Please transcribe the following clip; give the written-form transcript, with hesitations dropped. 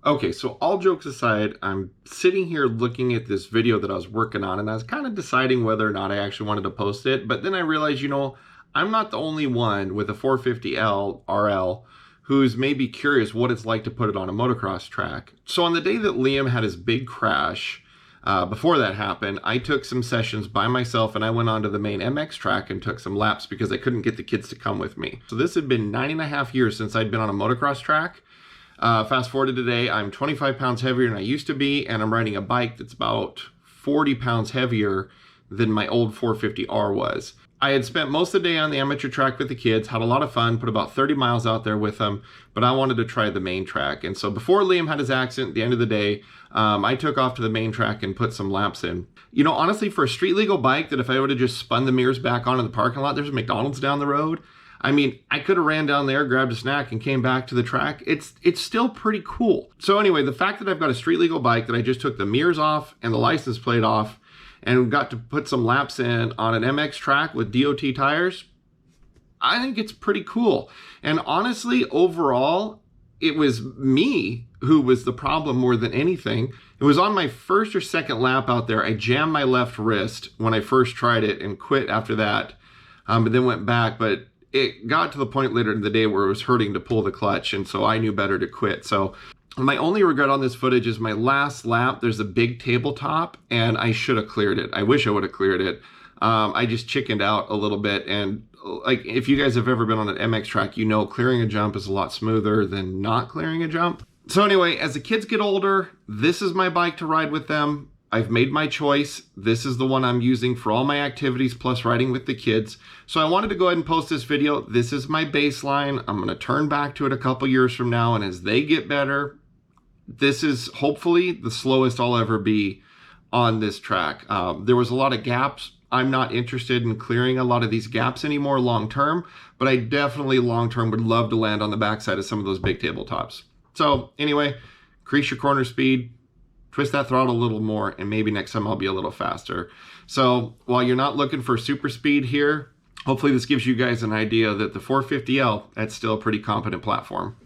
Okay, so all jokes aside, I'm sitting here looking at this video that I was working on, and I was kind of deciding whether or not I actually wanted to post it, but then I realized, I'm not the only one with a 450L RL who's maybe curious what it's like to put it on a motocross track. So on the day that Liam had his big crash, before that happened, I took some sessions by myself and I went onto the main MX track and took some laps because I couldn't get the kids to come with me. So this had been 9.5 years since I'd been on a motocross track. Fast forward to today, I'm 25 pounds heavier than I used to be, and I'm riding a bike that's about 40 pounds heavier than my old 450R was. I had spent most of the day on the amateur track with the kids, had a lot of fun, put about 30 miles out there with them, but I wanted to try the main track. And so before Liam had his accident at the end of the day, I took off to the main track and put some laps in. Honestly, for a street legal bike that if I would have just spun the mirrors back on in the parking lot, there's a McDonald's down the road. I mean, I could have ran down there, grabbed a snack, and came back to the track. It's still pretty cool. So anyway, the fact that I've got a street legal bike that I just took the mirrors off and the license plate off and got to put some laps in on an MX track with DOT tires, I think it's pretty cool. And honestly, overall, it was me who was the problem more than anything. It was on my first or second lap out there. I jammed my left wrist when I first tried it and quit after that, but then went back. But it got to the point later in the day where it was hurting to pull the clutch, and so I knew better to quit. So my only regret on this footage is my last lap. There's a big tabletop, and I should have cleared it. I wish I would have cleared it. I just chickened out a little bit, and like if you guys have ever been on an MX track, clearing a jump is a lot smoother than not clearing a jump. So anyway, as the kids get older, this is my bike to ride with them. I've made my choice. This is the one I'm using for all my activities plus riding with the kids. So I wanted to go ahead and post this video. This is my baseline. I'm going to turn back to it a couple years from now, and as they get better, this is hopefully the slowest I'll ever be on this track. There was a lot of gaps. I'm not interested in clearing a lot of these gaps anymore long term, but I definitely long term would love to land on the backside of some of those big tabletops. So anyway, increase your corner speed, twist that throttle a little more, and maybe next time I'll be a little faster. So while you're not looking for super speed here, hopefully this gives you guys an idea that the 450L, that's still a pretty competent platform.